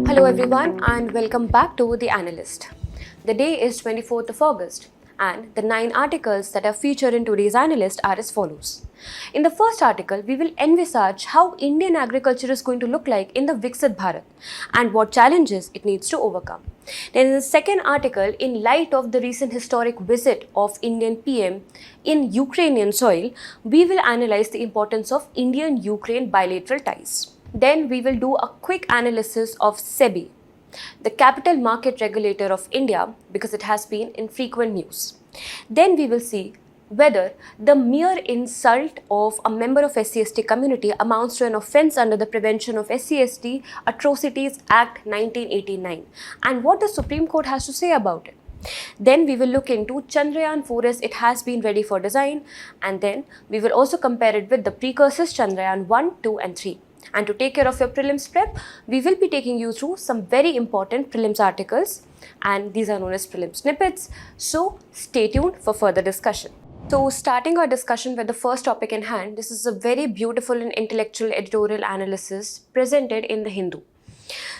Hello everyone and welcome back to The Analyst. The day is 24th of August and the 9 articles that are featured in today's Analyst are as follows. In the first article, we will envisage how Indian agriculture is going to look like in the Viksit Bharat and what challenges it needs to overcome. Then in the second article, in light of the recent historic visit of Indian PM in Ukrainian soil, we will analyze the importance of Indian-Ukraine bilateral ties. Then we will do a quick analysis of SEBI, the capital market regulator of India, because it has been in frequent news. Then we will see whether the mere insult of a member of SC/ST community amounts to an offence under the Prevention of SC/ST Atrocities Act 1989 and what the Supreme Court has to say about it. Then we will look into Chandrayaan 4 as it has been ready for design, and then we will also compare it with the precursors Chandrayaan 1, 2 and 3. And to take care of your prelims prep, we will be taking you through some very important prelims articles, and these are known as Prelims Snippets. So stay tuned for further discussion. So starting our discussion with the first topic in hand, this is a very beautiful and intellectual editorial analysis presented in the Hindu.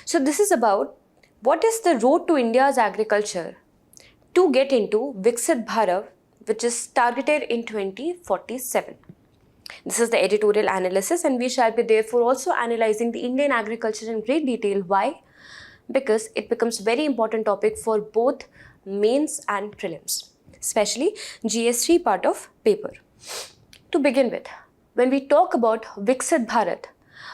So this is about what is the road to India's agriculture to get into Viksit Bharat, which is targeted in 2047. This is the editorial analysis, and we shall be therefore also analyzing the Indian agriculture in great detail. Why? Because it becomes a very important topic for both mains and prelims, especially GS3 part of paper. To begin with, when we talk about Viksit Bharat,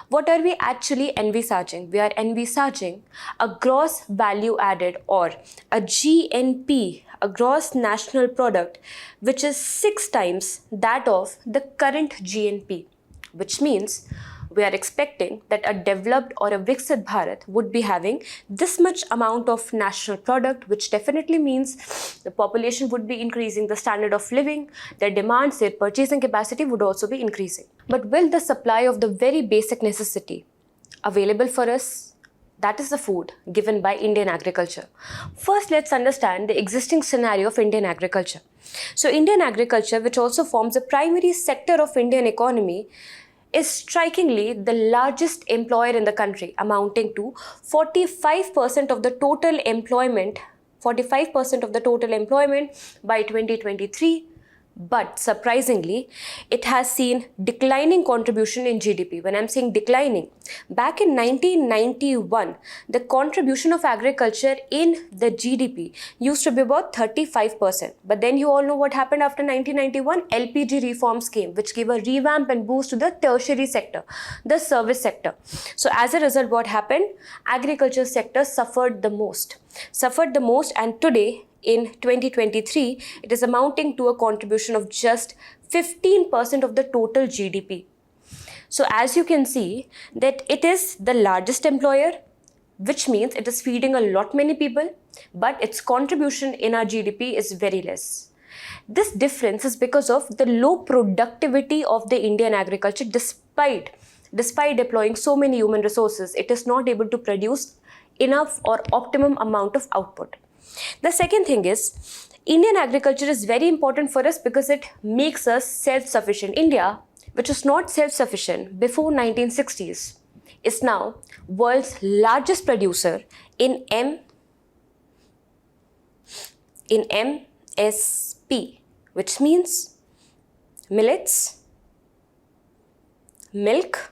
what are we actually envisaging? We are envisaging a gross value added, or a GNP, a gross national product, which is 6 times that of the current GNP, which means we are expecting that a developed or a Viksit Bharat would be having this much amount of national product, which definitely means the population would be increasing, the standard of living, their demands, their purchasing capacity would also be increasing. But will the supply of the very basic necessity available for us? That is the food given by Indian agriculture. First, let's understand the existing scenario of Indian agriculture. So Indian agriculture, which also forms a primary sector of Indian economy, is strikingly the largest employer in the country, amounting to 45% of the total employment, by 2023. But surprisingly, it has seen declining contribution in GDP. When I'm saying declining, back in 1991, the contribution of agriculture in the GDP used to be about 35%. But then you all know what happened after 1991. LPG reforms came, which gave a revamp and boost to the tertiary sector, the service sector. So as a result, what happened? Agriculture sector suffered the most, and today, in 2023, it is amounting to a contribution of just 15% of the total GDP. So as you can see that it is the largest employer, which means it is feeding a lot many people, but its contribution in our GDP is very less. This difference is because of the low productivity of the Indian agriculture. Despite deploying so many human resources, it is not able to produce enough or optimum amount of output. The second thing is, Indian agriculture is very important for us because it makes us self-sufficient. India, which was not self-sufficient before 1960s, is now world's largest producer in MSP, which means millets, milk,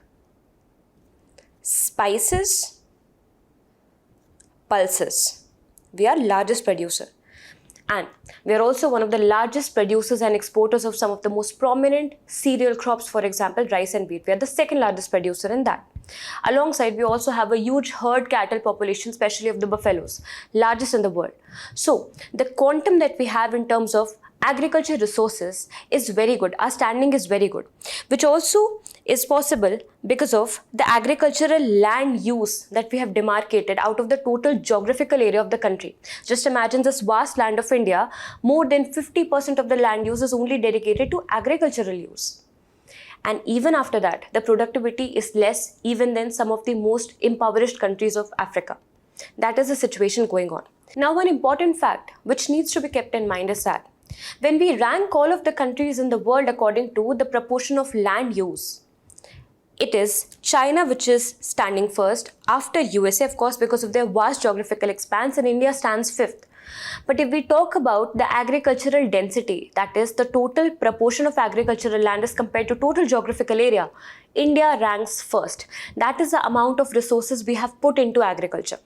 spices, pulses. We are largest producer, and we are also one of the largest producers and exporters of some of the most prominent cereal crops, for example, rice and wheat. We are the second largest producer in that. Alongside, we also have a huge herd cattle population, especially of the buffaloes, largest in the world. So the quantum that we have in terms of agriculture resources is very good. Our standing is very good, which also is possible because of the agricultural land use that we have demarcated out of the total geographical area of the country. Just imagine this vast land of India, more than 50% of the land use is only dedicated to agricultural use. And even after that, the productivity is less even than some of the most impoverished countries of Africa. That is the situation going on. Now, one important fact which needs to be kept in mind is that when we rank all of the countries in the world according to the proportion of land use, it is China which is standing first, after USA, of course, because of their vast geographical expanse, and India stands fifth. But if we talk about the agricultural density, that is the total proportion of agricultural land as compared to total geographical area, India ranks first. That is the amount of resources we have put into agriculture.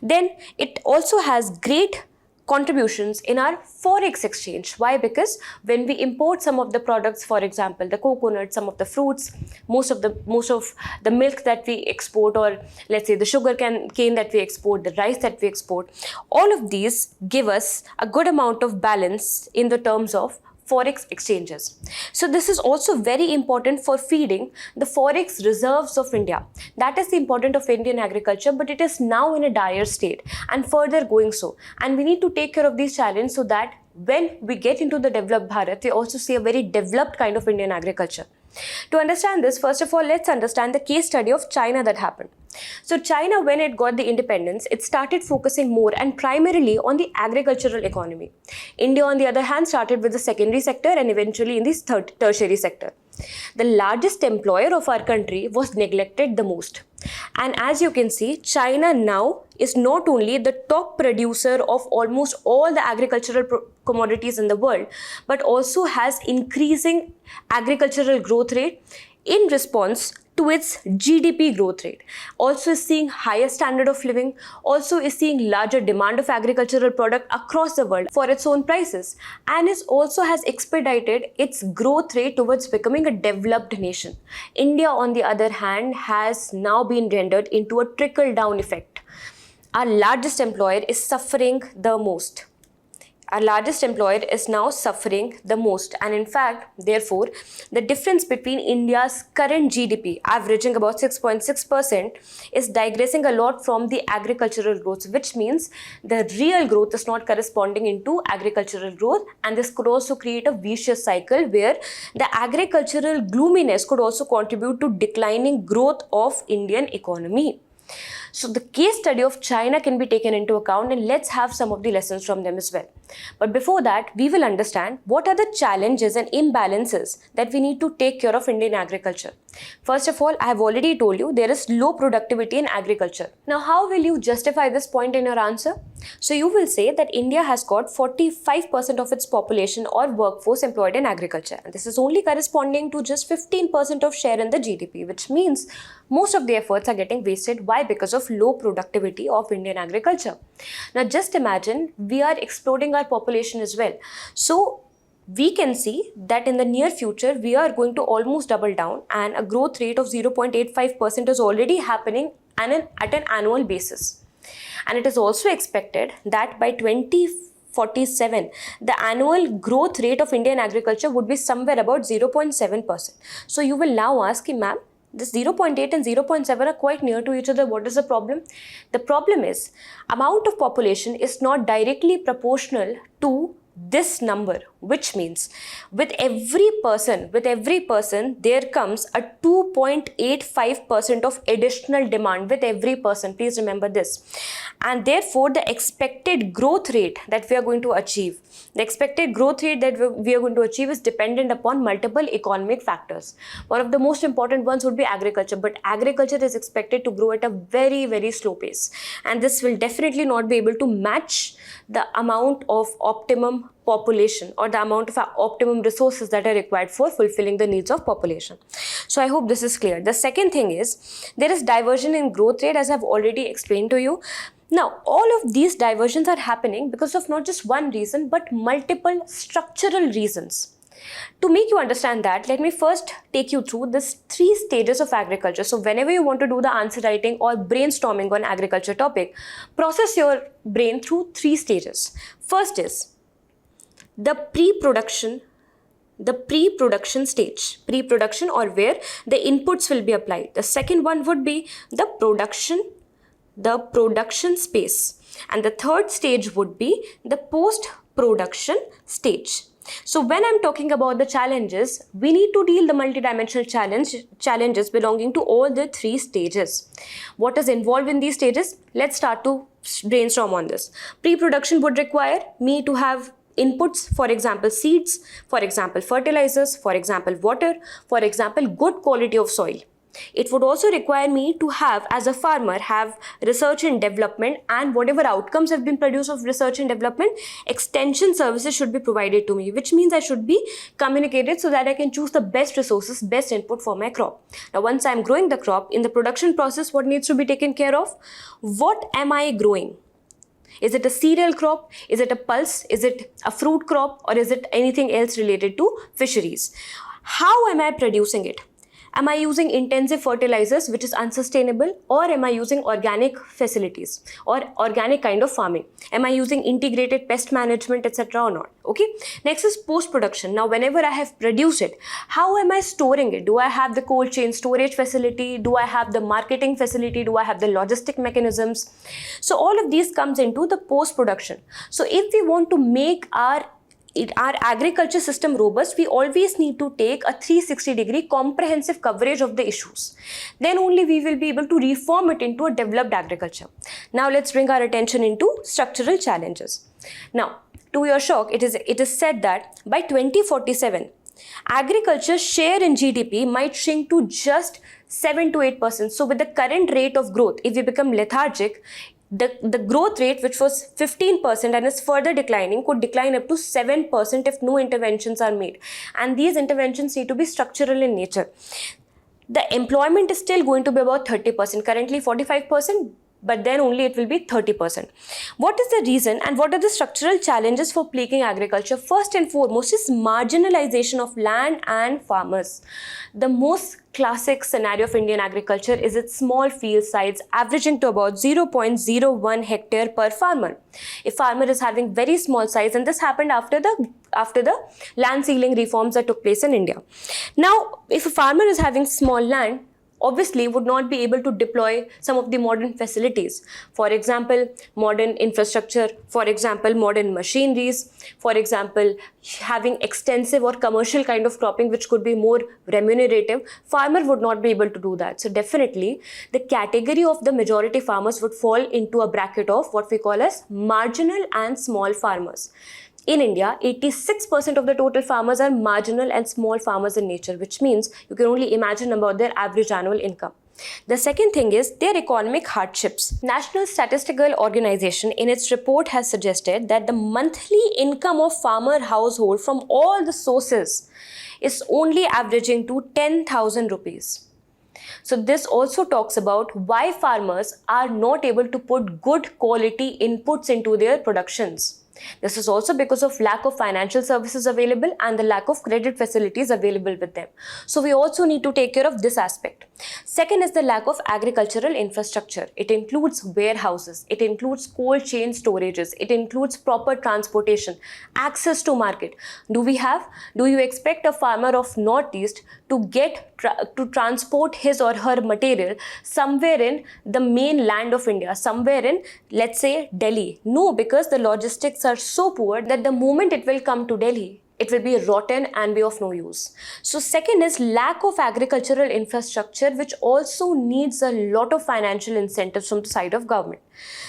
Then it also has great contributions in our forex exchange. Why? Because when we import some of the products, for example the coconut, some of the fruits, most of the milk that we export, or let's say the sugar cane that we export, the rice that we export, all of these give us a good amount of balance in the terms of forex exchanges. So this is also very important for feeding the forex reserves of India. That is the importance of Indian agriculture, but it is now in a dire state and further going so. And we need to take care of these challenges so that when we get into the developed Bharat, we also see a very developed kind of Indian agriculture. To understand this, first of all, let's understand the case study of China that happened. So China, when it got the independence, it started focusing more and primarily on the agricultural economy. India, on the other hand, started with the secondary sector and eventually in the tertiary sector. The largest employer of our country was neglected the most. And as you can see, China now is not only the top producer of almost all the agricultural commodities in the world, but also has increasing agricultural growth rate in response to its GDP growth rate. Also is seeing higher standard of living, also is seeing larger demand of agricultural product across the world for its own prices, and is also has expedited its growth rate towards becoming a developed nation. India, on the other hand, has now been rendered into a trickle-down effect. Our largest employer is suffering the most. Our largest employer is now suffering the most, and in fact, therefore, the difference between India's current GDP, averaging about 6.6%, is digressing a lot from the agricultural growth, which means the real growth is not corresponding into agricultural growth, and this could also create a vicious cycle where the agricultural gloominess could also contribute to declining growth of Indian economy. So the case study of China can be taken into account, and let's have some of the lessons from them as well. But before that, we will understand what are the challenges and imbalances that we need to take care of Indian agriculture. First of all, I have already told you there is low productivity in agriculture. Now, how will you justify this point in your answer? So you will say that India has got 45% of its population or workforce employed in agriculture. And this is only corresponding to just 15% of share in the GDP, which means most of the efforts are getting wasted. Why? Because of low productivity of Indian agriculture. Now, just imagine we are exploding our population as well. So we can see that in the near future, we are going to almost double down, and a growth rate of 0.85% is already happening at an annual basis. And it is also expected that by 2047, the annual growth rate of Indian agriculture would be somewhere about 0.7%. So you will now ask, ma'am, this 0.8 and 0.7 are quite near to each other. What is the problem? The problem is amount of population is not directly proportional to this number, which means with every person, there comes a 2.85% of additional demand with every person. Please remember this. And therefore, the expected growth rate that we are going to achieve, is dependent upon multiple economic factors. One of the most important ones would be agriculture, but agriculture is expected to grow at a very, very slow pace. And this will definitely not be able to match the amount of optimum population or the amount of optimum resources that are required for fulfilling the needs of population. So I hope this is clear. The second thing is there is diversion in growth rate, as I've already explained to you. Now, all of these diversions are happening because of not just one reason, but multiple structural reasons. To make you understand that, let me first take you through these 3 stages of agriculture. So whenever you want to do the answer writing or brainstorming on agriculture topic, process your brain through 3 stages. First is the pre-production stage, or where the inputs will be applied. The second one would be the production space, and the third stage would be the post-production stage. So when I'm talking about the challenges, we need to deal the multidimensional challenges belonging to all the 3 stages. What is involved in these stages? Let's start to brainstorm on this. Pre-production would require me to have inputs, for example seeds, for example fertilizers, for example water, for example good quality of soil. It would also require me to have, as a farmer, have research and development, and whatever outcomes have been produced of research and development, extension services should be provided to me, which means I should be communicated so that I can choose the best resources, best input for my crop. Now, once I'm growing the crop, in the production process, what needs to be taken care of? What am I growing? Is it a cereal crop? Is it a pulse? Is it a fruit crop? Or is it anything else related to fisheries? How am I producing it? Am I using intensive fertilizers, which is unsustainable, or am I using organic facilities or organic kind of farming? Am I using integrated pest management, etc. or not? Okay. Next is post-production. Now, whenever I have produced it, how am I storing it? Do I have the cold chain storage facility? Do I have the marketing facility? Do I have the logistic mechanisms? So all of these comes into the post-production. So if we want to make our agriculture system robust, we always need to take a 360-degree comprehensive coverage of the issues. Then only we will be able to reform it into a developed agriculture. Now let's bring our attention into structural challenges. Now, to your shock, it is said that by 2047, agriculture's share in GDP might shrink to just 7 to 8%. So with the current rate of growth, if we become lethargic, the growth rate, which was 15% and is further declining, could decline up to 7% if no interventions are made. And these interventions need to be structural in nature. The employment is still going to be about 30%, currently 45%, but then only it will be 30%. What is the reason and what are the structural challenges for plaguing agriculture? First and foremost is marginalization of land and farmers. The most classic scenario of Indian agriculture is its small field size, averaging to about 0.01 hectare per farmer. A farmer is having very small size, and this happened after the land ceiling reforms that took place in India. Now, if a farmer is having small land, obviously would not be able to deploy some of the modern facilities. For example, modern infrastructure, for example, modern machineries, for example, having extensive or commercial kind of cropping which could be more remunerative. Farmer would not be able to do that. So definitely the category of the majority farmers would fall into a bracket of what we call as marginal and small farmers. In India, 86% of the total farmers are marginal and small farmers in nature, which means you can only imagine about their average annual income. The second thing is their economic hardships. National Statistical Organization in its report has suggested that the monthly income of farmer household from all the sources is only averaging to 10,000 rupees. So this also talks about why farmers are not able to put good quality inputs into their productions. This is also because of lack of financial services available and the lack of credit facilities available with them. So we also need to take care of this aspect. Second is the lack of agricultural infrastructure. It includes warehouses, it includes cold chain storages, it includes proper transportation, access to market. Do you expect a farmer of Northeast to transport his or her material somewhere in the main land of India, somewhere in, let's say, Delhi? No, because the logistics are so poor that the moment it will come to Delhi, it will be rotten and be of no use. So second is lack of agricultural infrastructure, which also needs a lot of financial incentives from the side of government.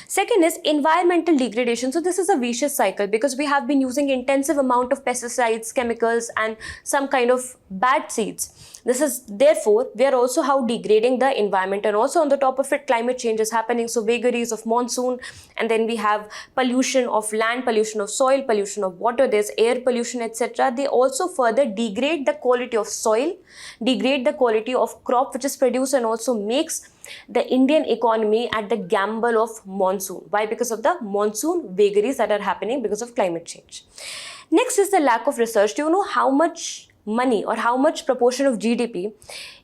Second is environmental degradation. So this is a vicious cycle because we have been using intensive amount of pesticides, chemicals, and some kind of bad seeds. This is therefore we are also how degrading the environment, and also on the top of it climate change is happening. So vagaries of monsoon, and then we have pollution of land, pollution of soil, pollution of water, there's air pollution, etc. They also further degrade the quality of soil, degrade the quality of crop which is produced, and also makes the Indian economy at the gamble of monsoon. Why? Because of the monsoon vagaries that are happening because of climate change. Next is the lack of research. Do you know how much money or how much proportion of GDP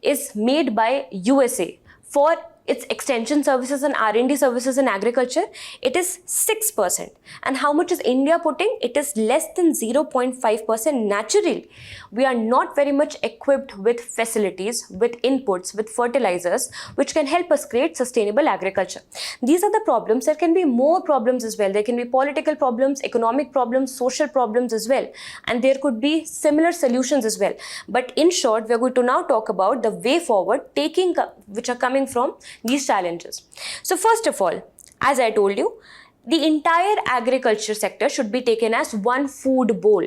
is made by USA for its extension services and R&D services in agriculture? It is 6%. And how much is India putting? It is less than 0.5%. Naturally, we are not very much equipped with facilities, with inputs, with fertilizers, which can help us create sustainable agriculture. These are the problems. There can be more problems as well. There can be political problems, economic problems, social problems as well. And there could be similar solutions as well. But in short, we are going to now talk about the way forward, which are coming from these challenges. So first of all, as I told you, the entire agriculture sector should be taken as one food bowl.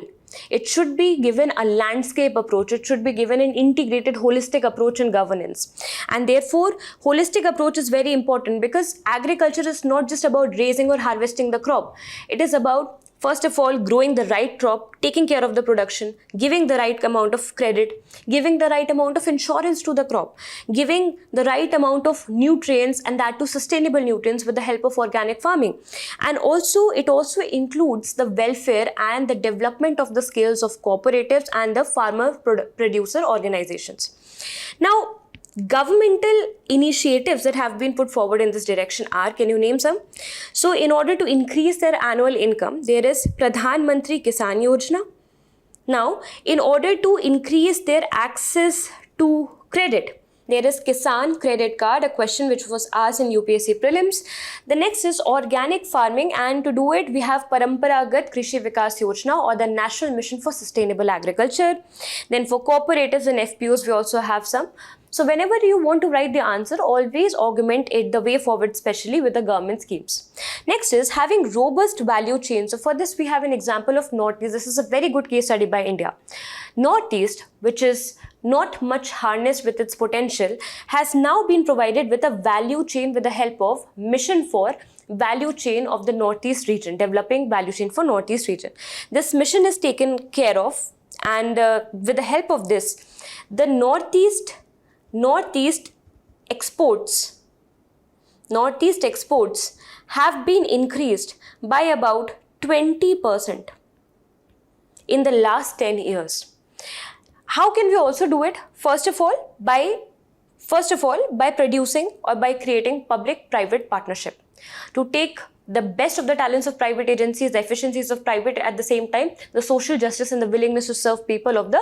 It should be given a landscape approach. It should be given an integrated, holistic approach in governance. And therefore, holistic approach is very important because agriculture is not just about raising or harvesting the crop. It is about, first of all, growing the right crop, taking care of the production, giving the right amount of credit, giving the right amount of insurance to the crop, giving the right amount of nutrients, and that to sustainable nutrients with the help of organic farming. And also, it also includes the welfare and the development of the scales of cooperatives and the farmer producer organizations. Now, governmental initiatives that have been put forward in this direction are, can you name some? So in order to increase their annual income, there is Pradhan Mantri Kisan Yojana. Now, in order to increase their access to credit, there is Kisan Credit Card, a question which was asked in UPSC Prelims. The next is organic farming, and to do it, we have Paramparagat Krishi Vikas Yojana, or the National Mission for Sustainable Agriculture. Then for cooperatives and FPOs, we also have some. So whenever you want to write the answer, always augment it the way forward, especially with the government schemes. Next is having robust value chains. So for this, we have an example of Northeast. This is a very good case study by India. Northeast, which is not much harnessed with its potential, has now been provided with a value chain with the help of Mission for Value Chain of the Northeast region, developing value chain for Northeast region. This mission is taken care of, and with the help of this, the Northeast exports have been increased by about 20% in the last 10 years. How can we also do it? First of all, by producing or by creating public-private partnership to take the best of the talents of private agencies, the efficiencies of private, at the same time, the social justice and the willingness to serve people of the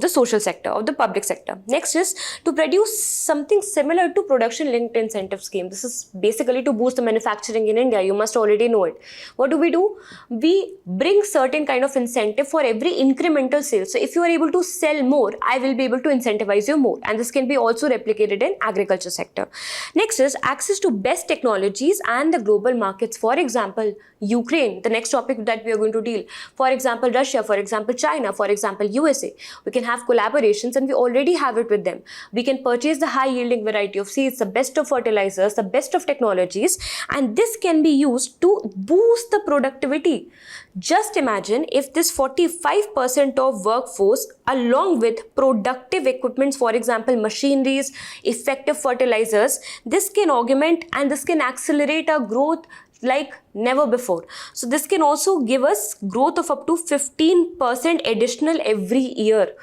social sector, of the public sector. Next is to produce something similar to production-linked incentive scheme. This is basically to boost the manufacturing in India. You must already know it. What do? We bring certain kind of incentive for every incremental sale. So if you are able to sell more, I will be able to incentivize you more. And this can be also replicated in agriculture sector. Next is access to best technologies and the global market. For example, Ukraine, the next topic that we are going to deal. For example, Russia, for example, China, for example, USA. We can have collaborations, and we already have it with them. We can purchase the high yielding variety of seeds, the best of fertilizers, the best of technologies, and this can be used to boost the productivity. Just imagine if this 45% of workforce, along with productive equipments, for example, machineries, effective fertilizers, this can augment and this can accelerate our growth like never before. So this can also give us growth of up to 15% additional every year.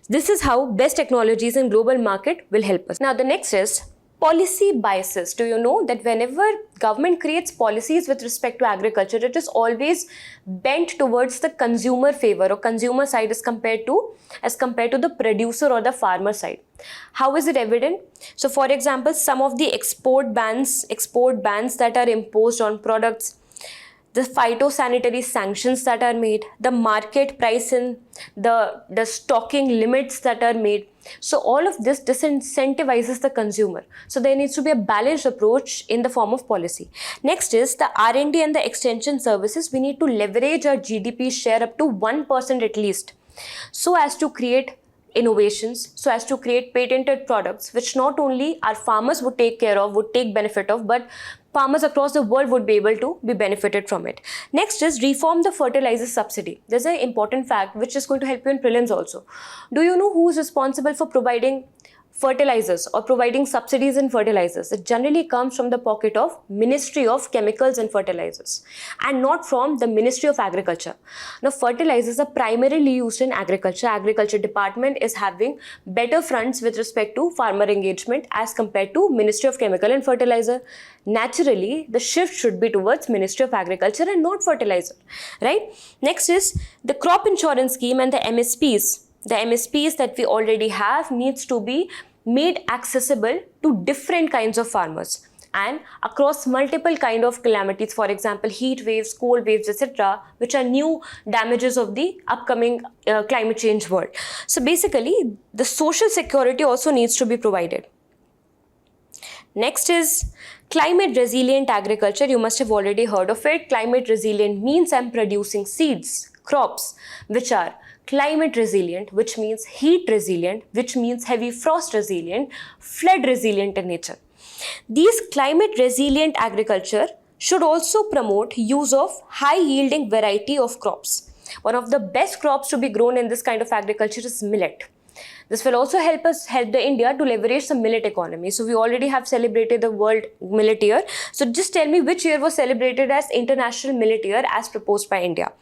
This is how best technologies in global market will help us. Now the next is policy biases. Do you know that whenever government creates policies with respect to agriculture, it is always bent towards the consumer favor or consumer side as compared to the producer or the farmer side. How is it evident? So for example, some of the export bans that are imposed on products, the phytosanitary sanctions that are made, the market price and the stocking limits that are made. So all of this disincentivizes the consumer. So there needs to be a balanced approach in the form of policy. Next is the R&D and the extension services. We need to leverage our GDP share up to 1% at least, so as to create innovations, so as to create patented products, which not only our farmers would take benefit of, but farmers across the world would be able to be benefited from it. Next is reform the fertilizer subsidy. There's an important fact which is going to help you in prelims also. Do you know who is responsible for providing fertilizers or providing subsidies in fertilizers? It generally comes from the pocket of Ministry of Chemicals and Fertilizers and not from the Ministry of Agriculture. Now, fertilizers are primarily used in agriculture. Agriculture department is having better fronts with respect to farmer engagement as compared to Ministry of Chemical and Fertilizer. Naturally, the shift should be towards Ministry of Agriculture and not fertilizer, right? Next is the crop insurance scheme and the MSPs. The MSPs that we already have needs to be made accessible to different kinds of farmers and across multiple kind of calamities, for example, heat waves, cold waves, etc., which are new damages of the upcoming climate change world. So basically, the social security also needs to be provided. Next is climate resilient agriculture. You must have already heard of it. Climate resilient means I'm producing seeds, crops which are climate resilient, which means heat resilient, which means heavy frost resilient, flood resilient in nature. These climate resilient agriculture should also promote use of high yielding variety of crops. One of the best crops to be grown in this kind of agriculture is millet. This will also help the India to leverage the millet economy. So we already have celebrated the World Millet Year. So just tell me which year was celebrated as International Millet Year as proposed by India.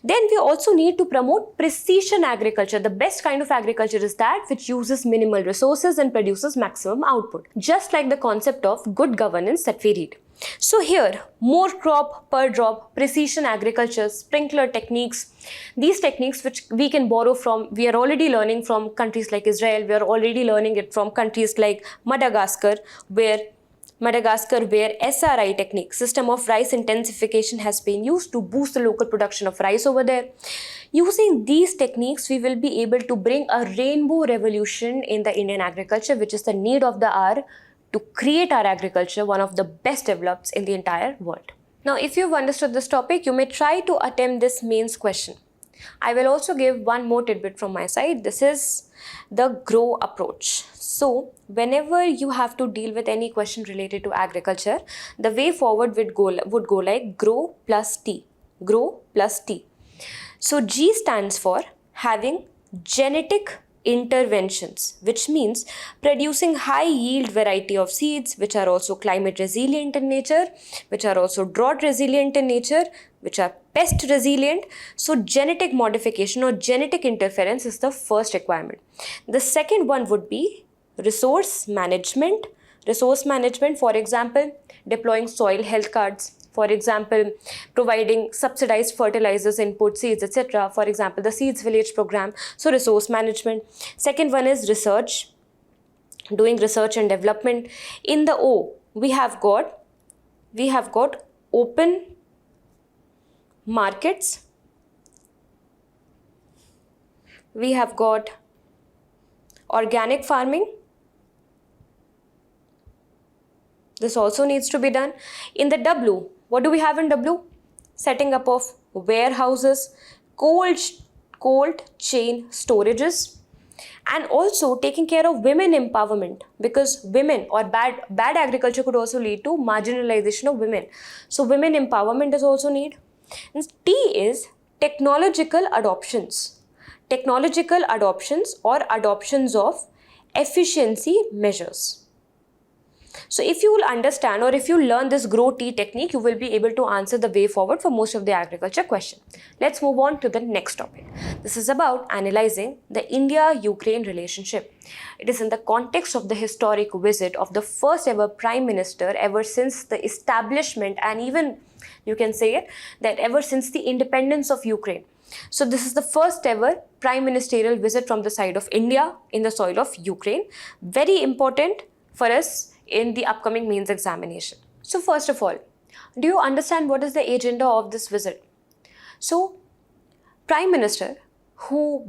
Then we also need to promote precision agriculture. The best kind of agriculture is that which uses minimal resources and produces maximum output. Just like the concept of good governance that we read. So here, more crop per drop, precision agriculture, sprinkler techniques, these techniques which we can borrow from, we are already learning from countries like Israel, we are already learning it from countries like Madagascar, where SRI technique, system of rice intensification, has been used to boost the local production of rice over there. Using these techniques, we will be able to bring a rainbow revolution in the Indian agriculture, which is the need of the hour, to create our agriculture one of the best developed in the entire world. Now, if you've understood this topic, you may try to attempt this mains question. I will also give one more tidbit from my side. This is the GROW approach. So, whenever you have to deal with any question related to agriculture, the way forward would go like GROW plus T. GROW plus T. So, G stands for having genetic interventions, which means producing high yield variety of seeds which are also climate resilient in nature, which are also drought resilient in nature, which are pest resilient. So genetic modification or genetic interference is the first requirement. The second one would be resource management. Resource management, for example, deploying soil health cards, for example, providing subsidized fertilizers, input, seeds, etc. For example, the Seeds Village program. So resource management. Second one is research, doing research and development. In the O, we have got open markets. We have got organic farming. This also needs to be done. In the W, what do we have in W? Setting up of warehouses, cold chain storages, and also taking care of women empowerment, because women or bad agriculture could also lead to marginalization of women. So women empowerment is also need. And T is technological adoptions. Technological adoptions or adoptions of efficiency measures. So if you will understand or if you learn this GROW T technique, you will be able to answer the way forward for most of the agriculture question. Let's move on to the next topic. This is about analyzing the India-Ukraine relationship. It is in the context of the historic visit of the first ever Prime Minister ever since the establishment, and even you can say it that ever since the independence of Ukraine. So this is the first ever Prime Ministerial visit from the side of India in the soil of Ukraine. Very important for us in the upcoming mains examination. So first of all, do you understand what is the agenda of this visit? So Prime Minister who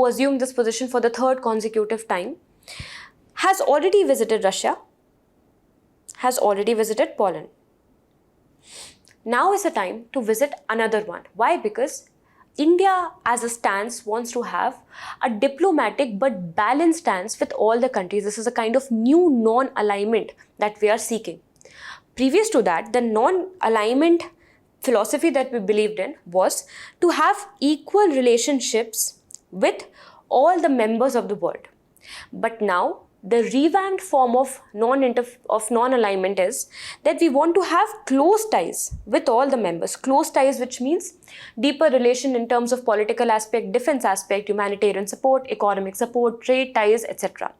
assumed this position for the third consecutive time has already visited Russia, has already visited Poland. Now is the time to visit another one. Why? Because India as a stance wants to have a diplomatic but balanced stance with all the countries. This is a kind of new non-alignment that we are seeking. Previous to that, the non-alignment philosophy that we believed in was to have equal relationships with all the members of the world. But now, the revamped form of non-alignment is that we want to have close ties with all the members. Close ties, which means deeper relation in terms of political aspect, defense aspect, humanitarian support, economic support, trade ties, etc.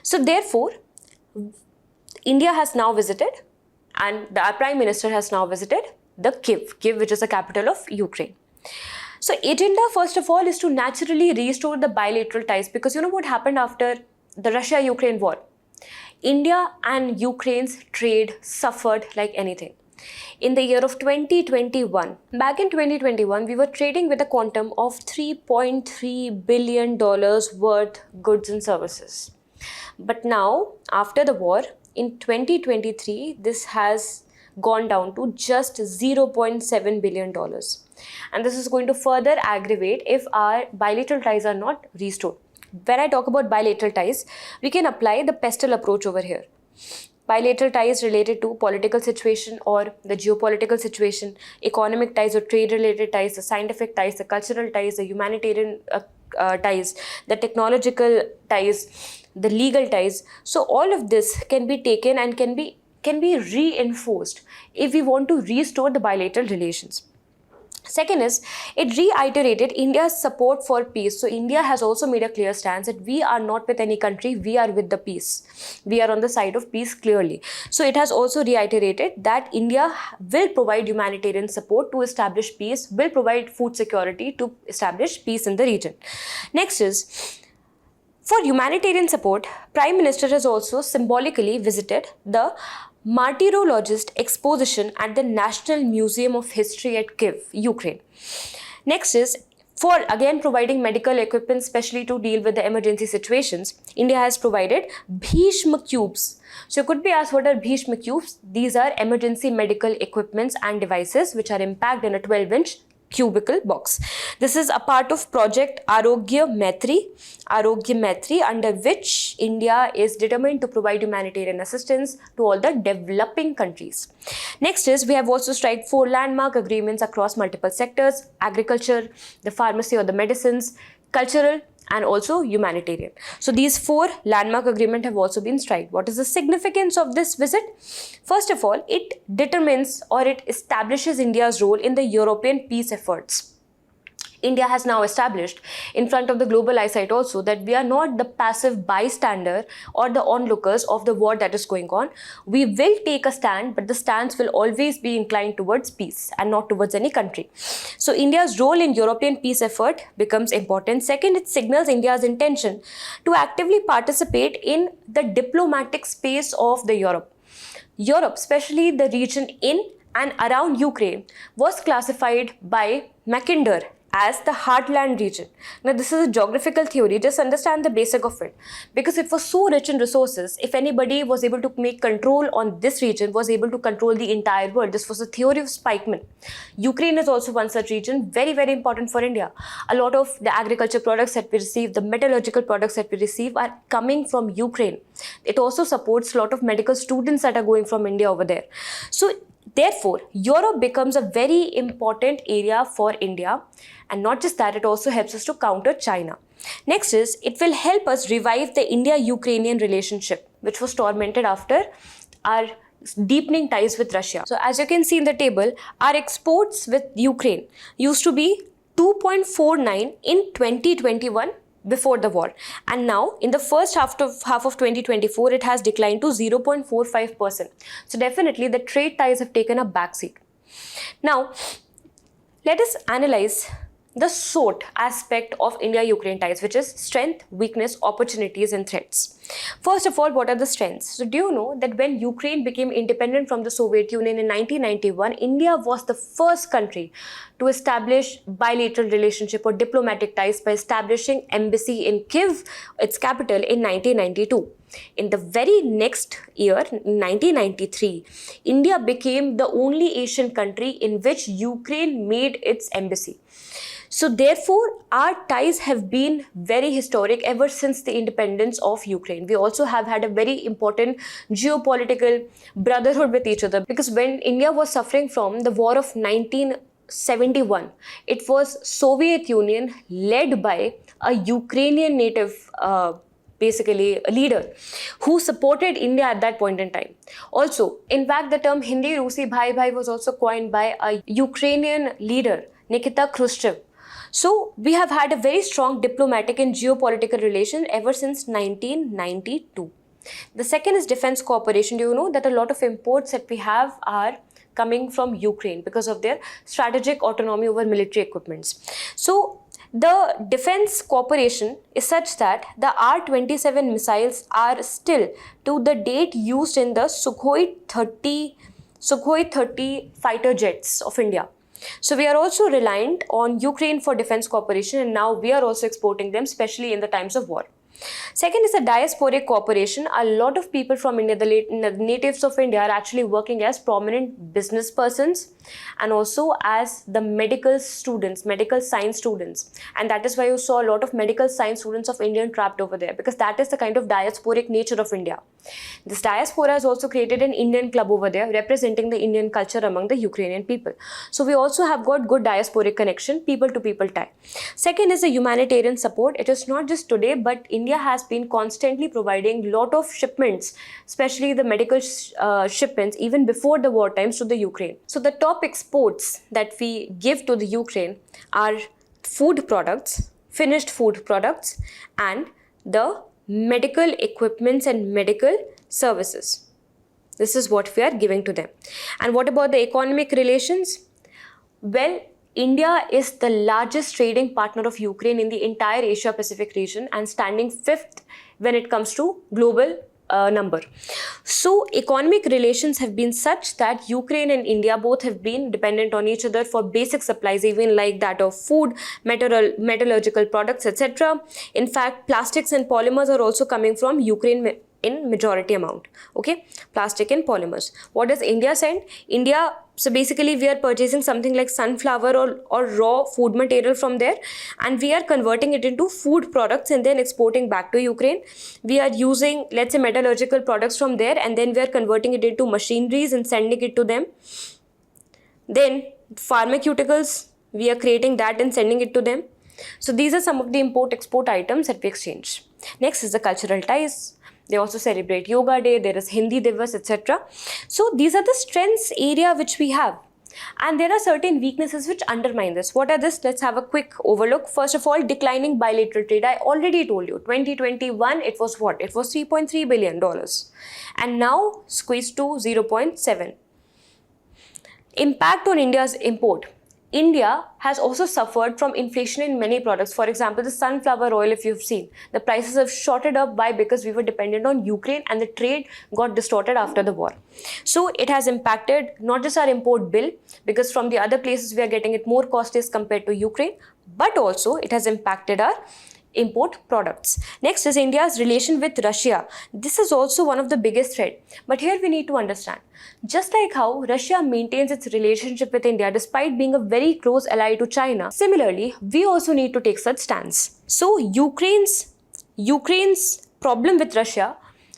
So therefore, India has now visited, and our Prime Minister has now visited the Kyiv, which is the capital of Ukraine. So agenda, first of all, is to naturally restore the bilateral ties, because you know what happened after the Russia-Ukraine war? India and Ukraine's trade suffered like anything. In the year of 2021, back in 2021, we were trading with a quantum of $3.3 billion worth goods and services. But now, after the war, in 2023, this has gone down to just $0.7 billion. And this is going to further aggravate if our bilateral ties are not restored. When I talk about bilateral ties, we can apply the pestle approach over here. Bilateral ties related to political situation or the geopolitical situation, economic ties or trade related ties, the scientific ties, the cultural ties, the humanitarian ties, the technological ties, the legal ties. So all of this can be taken and can be reinforced if we want to restore the bilateral relations. Second is, it reiterated India's support for peace. So India has also made a clear stance that we are not with any country, we are with the peace. We are on the side of peace clearly. So it has also reiterated that India will provide humanitarian support to establish peace, will provide food security to establish peace in the region. Next is, for humanitarian support, Prime Minister has also symbolically visited the Martyrologist exposition at the National Museum of History at Kyiv, Ukraine. Next is, for again providing medical equipment especially to deal with the emergency situations, India has provided Bhishma cubes. So you could be asked, what are Bhishma cubes? These are emergency medical equipments and devices which are packed in a 12-inch cubicle box. This is a part of project Arogya Maitri, under which India is determined to provide humanitarian assistance to all the developing countries. Next is, we have also struck 4 landmark agreements across multiple sectors: agriculture, the pharmacy or the medicines, cultural, and also humanitarian. So these 4 landmark agreements have also been struck. What is the significance of this visit? First of all, it determines or it establishes India's role in the European peace efforts. India has now established in front of the global eyesight also that we are not the passive bystander or the onlookers of the war that is going on. We will take a stand, but the stance will always be inclined towards peace and not towards any country. So India's role in European peace effort becomes important. Second, it signals India's intention to actively participate in the diplomatic space of the Europe. Europe, especially the region in and around Ukraine, was classified by Mackinder as the heartland region. Now this is a geographical theory, just understand the basic of it. Because it was so rich in resources, if anybody was able to make control on this region, was able to control the entire world. This was the theory of Spikeman. Ukraine is also one such region, very, very important for India. A lot of the agriculture products that we receive, the metallurgical products that we receive are coming from Ukraine. It also supports a lot of medical students that are going from India over there. So therefore, Europe becomes a very important area for India, and not just that, it also helps us to counter China. Next is, it will help us revive the India-Ukrainian relationship, which was tormented after our deepening ties with Russia. So as you can see in the table, our exports with Ukraine used to be 2.49 in 2021 before the war, and now in the first half of 2024 it has declined to 0.45%. So definitely the trade ties have taken a backseat. Now let us analyze the SWOT aspect of India-Ukraine ties, which is strength, weakness, opportunities and threats. First of all, what are the strengths? So do you know that when Ukraine became independent from the Soviet Union in 1991, India was the first country to establish bilateral relationship or diplomatic ties by establishing embassy in Kyiv, its capital, in 1992. In the very next year, 1993, India became the only Asian country in which Ukraine made its embassy. So therefore, our ties have been very historic ever since the independence of Ukraine. We also have had a very important geopolitical brotherhood with each other, because when India was suffering from the war of 1971, it was Soviet Union led by a Ukrainian native basically a leader who supported India at that point in time. Also, in fact, the term Hindi Rusi Bhai Bhai was also coined by a Ukrainian leader, Nikita Khrushchev. So we have had a very strong diplomatic and geopolitical relation ever since 1992. The second is defense cooperation. Do you know that a lot of imports that we have are coming from Ukraine because of their strategic autonomy over military equipments. So the defense cooperation is such that the R-27 missiles are still to the date used in the Sukhoi 30 fighter jets of India. So we are also reliant on Ukraine for defense cooperation, and now we are also exporting them, especially in the times of war. Second is the diasporic cooperation. A lot of people from India, the natives of India, are actually working as prominent business persons and also as the medical students, medical science students. And that is why you saw a lot of medical science students of India trapped over there, because that is the kind of diasporic nature of India. This diaspora has also created an Indian club over there representing the Indian culture among the Ukrainian people. So we also have got good diasporic connection, people to people tie. Second is the humanitarian support. It is not just today, but India has been constantly providing lot of shipments, especially the medical shipments, even before the war times, to the Ukraine. So the top exports that we give to the Ukraine are food products, finished food products, and the medical equipments and medical services. This is what we are giving to them. And what about the economic relations? Well, India is the largest trading partner of Ukraine in the entire Asia Pacific region and standing 5th when it comes to global number. So economic relations have been such that Ukraine and India both have been dependent on each other for basic supplies, even like that of food, metallurgical products, etc. In fact, plastics and polymers are also coming from Ukraine in majority amount. Okay, plastic and polymers. What does India send? India, so basically we are purchasing something like sunflower or raw food material from there, and we are converting it into food products and then exporting back to Ukraine. We are using, let's say, metallurgical products from there, and then we are converting it into machineries and sending it to them. Then pharmaceuticals, we are creating that and sending it to them. So these are some of the import-export items that we exchange. Next is the cultural ties. They also celebrate Yoga Day, there is Hindi Divas, etc. So these are the strengths area which we have. And there are certain weaknesses which undermine this. What are this? Let's have a quick overlook. First of all, declining bilateral trade. I already told you, 2021, it was what? It was $3.3 billion. And now squeezed to 0.7. Impact on India's import. India has also suffered from inflation in many products. For example, the sunflower oil, if you've seen, the prices have shorted up. Why? Because we were dependent on Ukraine and the trade got distorted after the war. So it has impacted not just our import bill, because from the other places we are getting it more costly as compared to Ukraine, but also it has impacted our import products. Next is India's relation with Russia. This is also one of the biggest threat. But here we need to understand, just like how Russia maintains its relationship with India despite being a very close ally to China, similarly, we also need to take such stance. So Ukraine's problem with Russia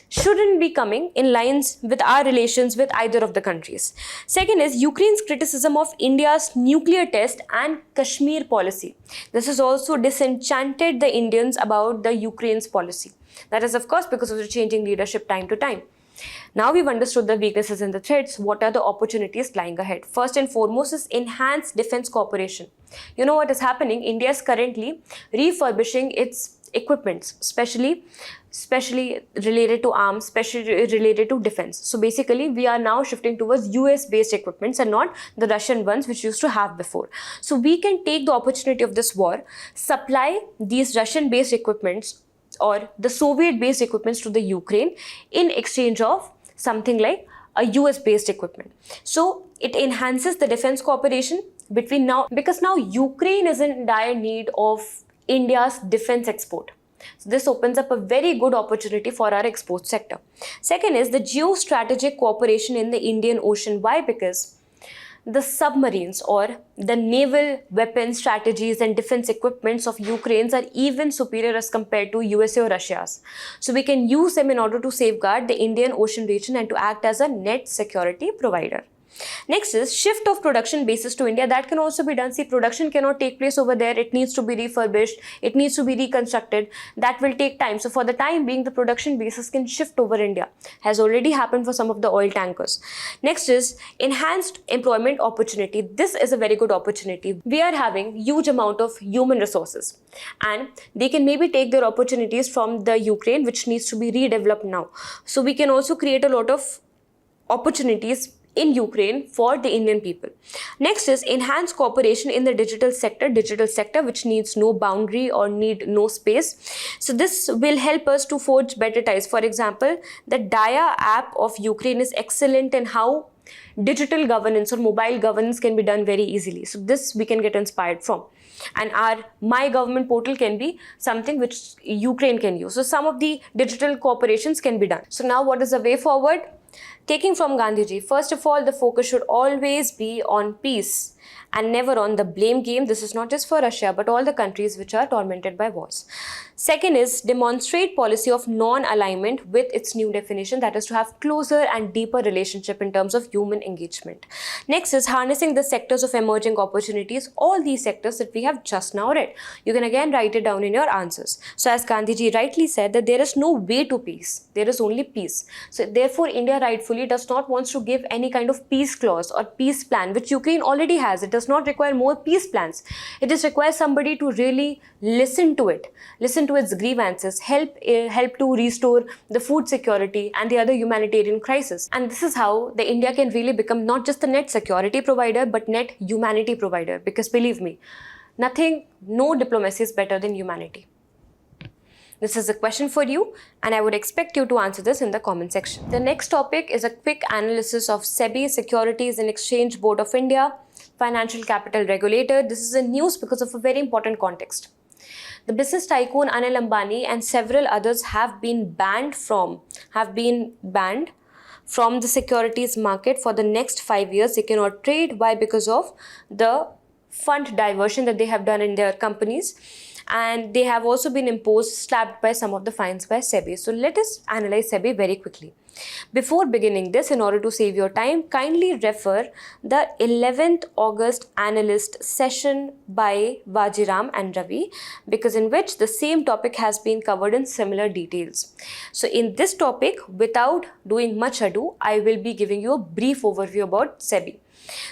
shouldn't be coming in lines with our relations with either of the countries. Second is Ukraine's criticism of India's nuclear test and Kashmir policy. This has also disenchanted the Indians about the Ukraine's policy. That is, of course, because of the changing leadership time to time. Now we've understood the weaknesses and the threats. What are the opportunities lying ahead? First and foremost is enhanced defense cooperation. You know what is happening? India is currently refurbishing its equipments, especially related to arms, especially related to defense. So basically, we are now shifting towards US-based equipments and not the Russian ones which used to have before. So we can take the opportunity of this war, supply these Russian-based equipments or the Soviet-based equipments to the Ukraine in exchange of something like a US-based equipment. So it enhances the defense cooperation between now, because now Ukraine is in dire need of India's defense export. So this opens up a very good opportunity for our export sector. Second is the geostrategic cooperation in the Indian Ocean. Why? Because the submarines or the naval weapon strategies and defense equipments of Ukraine's are even superior as compared to USA or Russia's. So we can use them in order to safeguard the Indian Ocean region and to act as a net security provider. Next is shift of production bases to India. That can also be done. See, production cannot take place over there. It needs to be refurbished. It needs to be reconstructed. That will take time. So for the time being, the production bases can shift over India. Has already happened for some of the oil tankers. Next is enhanced employment opportunity. This is a very good opportunity. We are having huge amount of human resources and they can maybe take their opportunities from the Ukraine, which needs to be redeveloped now. So we can also create a lot of opportunities in Ukraine for the Indian people. Next is enhanced cooperation in the digital sector which needs no boundary or need no space. So this will help us to forge better ties. For example, the Dia app of Ukraine is excellent in how digital governance or mobile governance can be done very easily. So this we can get inspired from. and our My Government portal can be something which Ukraine can use. So some of the digital cooperations can be done. So now what is the way forward? Taking from Gandhiji, first of all, the focus should always be on peace and never on the blame game. This is not just for Russia, but all the countries which are tormented by wars. Second is demonstrate policy of non-alignment with its new definition, that is to have closer and deeper relationship in terms of human engagement. Next is harnessing the sectors of emerging opportunities, all these sectors that we have just now read. You can again write it down in your answers. So as Gandhiji rightly said that there is no way to peace, there is only peace. So therefore India rightfully does not want to give any kind of peace clause or peace plan, which Ukraine already has. It does not require more peace plans. It just requires somebody to really listen to it, listen to its grievances, help to restore the food security and the other humanitarian crisis. And this is how the India can really become not just the net security provider, but net humanity provider. Because believe me, no diplomacy is better than humanity. This is a question for you, and I would expect you to answer this in the comment section. The next topic is a quick analysis of SEBI, Securities and Exchange Board of India, Financial Capital Regulator. This is in news because of a very important context. The business tycoon Anil Ambani and several others have been banned from the securities market for the next 5 years. They cannot trade. Why? Because of the fund diversion that they have done in their companies. And they have also been slapped by some of the fines by SEBI. So let us analyze SEBI very quickly. Before beginning this, in order to save your time, kindly refer the 11th August Analyst session by Vajiram and Ravi, because in which the same topic has been covered in similar details. So in this topic, without doing much ado, I will be giving you a brief overview about SEBI.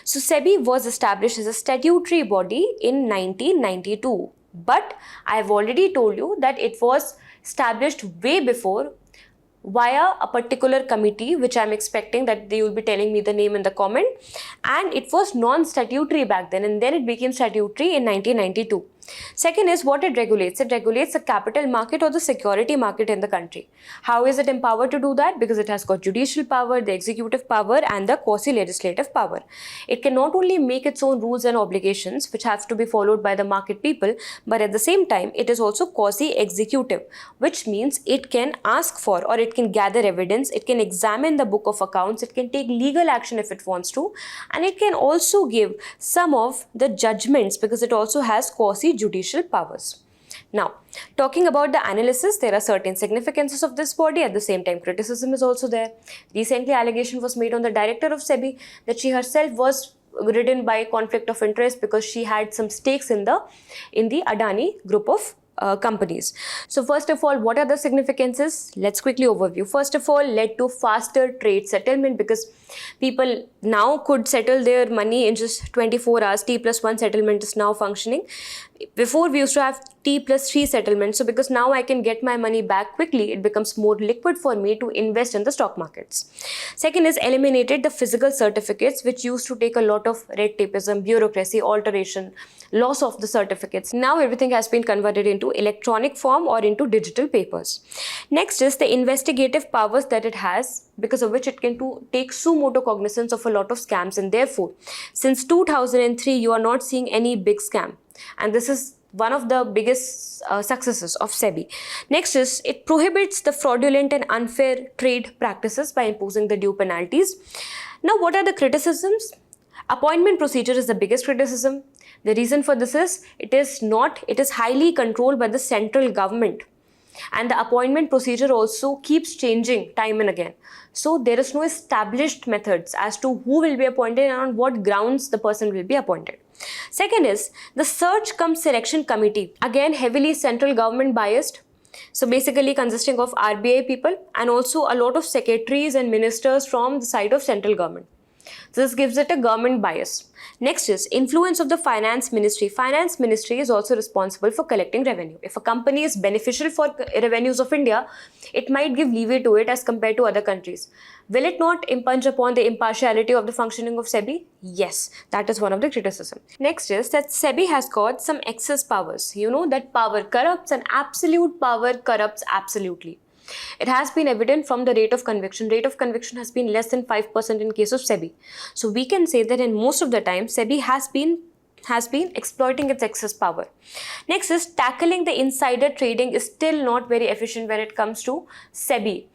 So SEBI was established as a statutory body in 1992. But I have already told you that it was established way before via a particular committee, which I am expecting that they will be telling me the name in the comment. And it was non-statutory back then, and then it became statutory in 1992. Second is what it regulates. It regulates the capital market or the security market in the country. How is it empowered to do that? Because it has got judicial power, the executive power and the quasi-legislative power. It can not only make its own rules and obligations, which have to be followed by the market people, but at the same time, it is also quasi-executive, which means it can ask for or it can gather evidence, it can examine the book of accounts, it can take legal action if it wants to, and it can also give some of the judgments because it also has quasi-judicial powers. Now, talking about the analysis, there are certain significances of this body. At the same time, criticism is also there. Recently, allegation was made on the director of SEBI that she herself was ridden by conflict of interest because she had some stakes in the Adani group of companies. So first of all, what are the significances? Let's quickly overview. First of all, led to faster trade settlement because people now could settle their money in just 24 hours. T+1 settlement is now functioning. Before we used to have T+3 settlement. So because now I can get my money back quickly, it becomes more liquid for me to invest in the stock markets. Second is eliminated the physical certificates, which used to take a lot of red tapeism, bureaucracy, alteration, loss of the certificates. Now everything has been converted into electronic form or into digital papers. Next is the investigative powers that it has, because of which it can take suo motu cognizance of a lot of scams, and therefore since 2003 you are not seeing any big scam, and this is one of the biggest successes of SEBI. Next is it prohibits the fraudulent and unfair trade practices by imposing the due penalties. Now what are the criticisms? Appointment procedure is the biggest criticism. The reason for this is it is highly controlled by the central government, and the appointment procedure also keeps changing time and again. So there is no established methods as to who will be appointed and on what grounds the person will be appointed. Second is the search cum selection committee, again heavily central government biased. So basically consisting of RBI people and also a lot of secretaries and ministers from the side of central government. So this gives it a government bias. Next is influence of the finance ministry. Finance ministry is also responsible for collecting revenue. If a company is beneficial for revenues of India, it might give leeway to it as compared to other countries. Will it not impinge upon the impartiality of the functioning of SEBI? Yes, that is one of the criticisms. Next is that SEBI has got some excess powers. You know that power corrupts and absolute power corrupts absolutely. It has been evident from the rate of conviction. Rate of conviction has been less than 5% in case of SEBI. So we can say that in most of the time, SEBI has been has been exploiting its excess power. Next is tackling the insider trading is still not very efficient when it comes to SEBI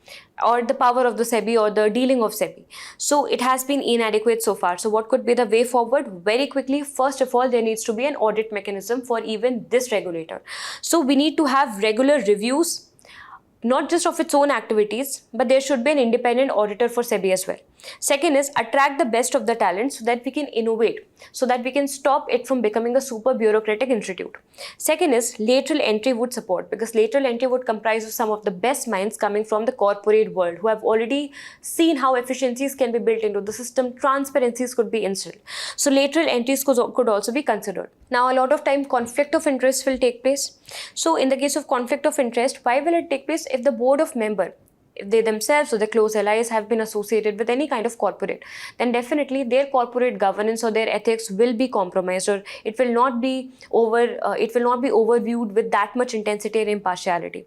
or the power of the SEBI or the dealing of SEBI. So it has been inadequate so far. So what could be the way forward? Very quickly, first of all, there needs to be an audit mechanism for even this regulator. So we need to have regular reviews, not just of its own activities, but there should be an independent auditor for SEBI as well. Second is attract the best of the talent so that we can innovate, so that we can stop it from becoming a super bureaucratic institute. Second is lateral entry would support, because lateral entry would comprise of some of the best minds coming from the corporate world who have already seen how efficiencies can be built into the system, transparencies could be instilled. So lateral entries could also be considered. Now a lot of time conflict of interest will take place. So in the case of conflict of interest, why will it take place? If the board of member, if they themselves or the close allies have been associated with any kind of corporate, then definitely their corporate governance or their ethics will be compromised, or it will not be overviewed with that much intensity and impartiality.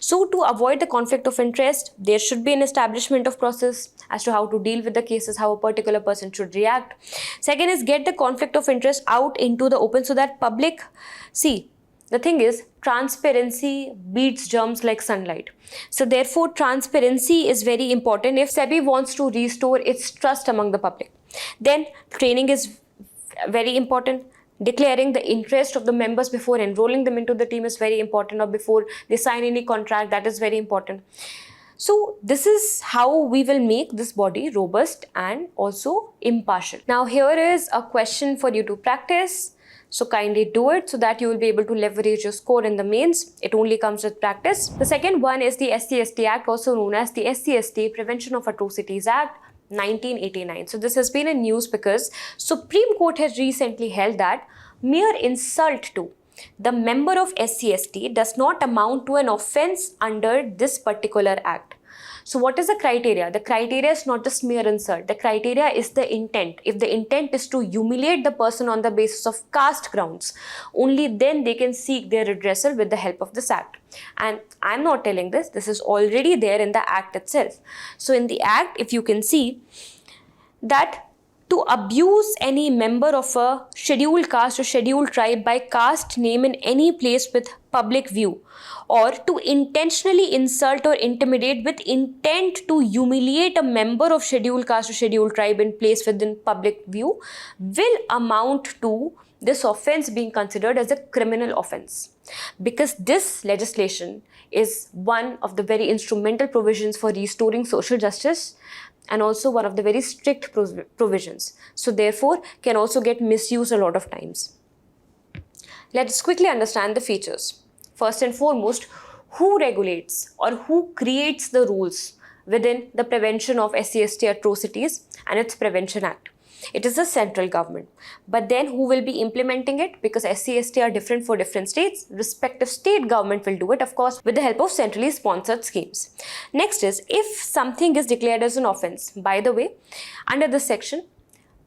So to avoid the conflict of interest, there should be an establishment of process as to how to deal with the cases, how a particular person should react. Second is get the conflict of interest out into the open so that public see. The thing is, transparency beats germs like sunlight. So therefore, transparency is very important if SEBI wants to restore its trust among the public. Then training is very important. Declaring the interest of the members before enrolling them into the team is very important, or before they sign any contract, that is very important. So this is how we will make this body robust and also impartial. Now here is a question for you to practice. So kindly do it so that you will be able to leverage your score in the mains. It only comes with practice. The second one is the SC/ST Act, also known as the SC/ST Prevention of Atrocities Act 1989. So this has been in news because Supreme Court has recently held that mere insult to the member of SC/ST does not amount to an offence under this particular act. So what is the criteria? The criteria is not just mere insult. The criteria is the intent. If the intent is to humiliate the person on the basis of caste grounds, only then they can seek their redressal with the help of this act. And I'm not telling this. This is already there in the act itself. So in the act, if you can see that to abuse any member of a scheduled caste or scheduled tribe by caste name in any place with public view, or to intentionally insult or intimidate with intent to humiliate a member of scheduled caste or scheduled tribe in place within public view, will amount to this offence being considered as a criminal offence. Because this legislation is one of the very instrumental provisions for restoring social justice, and also one of the very strict provisions. So therefore, can also get misused a lot of times. Let's quickly understand the features. First and foremost, who regulates or who creates the rules within the Prevention of SC/ST Atrocities and its Prevention Act? It is the central government. But then who will be implementing it? Because SC/ST are different for different states. Respective state government will do it, of course, with the help of centrally sponsored schemes. Next is, if something is declared as an offence, by the way, under this section,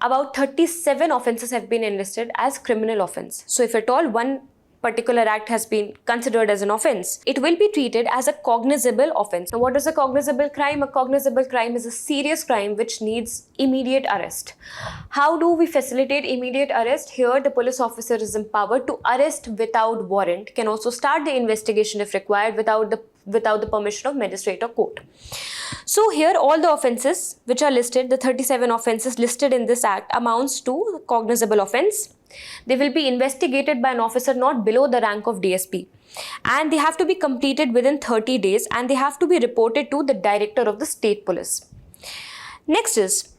about 37 offences have been enlisted as criminal offence. So if at all one particular act has been considered as an offence, it will be treated as a cognizable offence. Now, what is a cognizable crime? A cognizable crime is a serious crime which needs immediate arrest. How do we facilitate immediate arrest? Here, the police officer is empowered to arrest without warrant, can also start the investigation if required without the permission of magistrate or court. So here, all the offences which are listed, the 37 offences listed in this act, amounts to cognizable offence. They will be investigated by an officer not below the rank of DSP, and they have to be completed within 30 days, and they have to be reported to the director of the state police. Next is,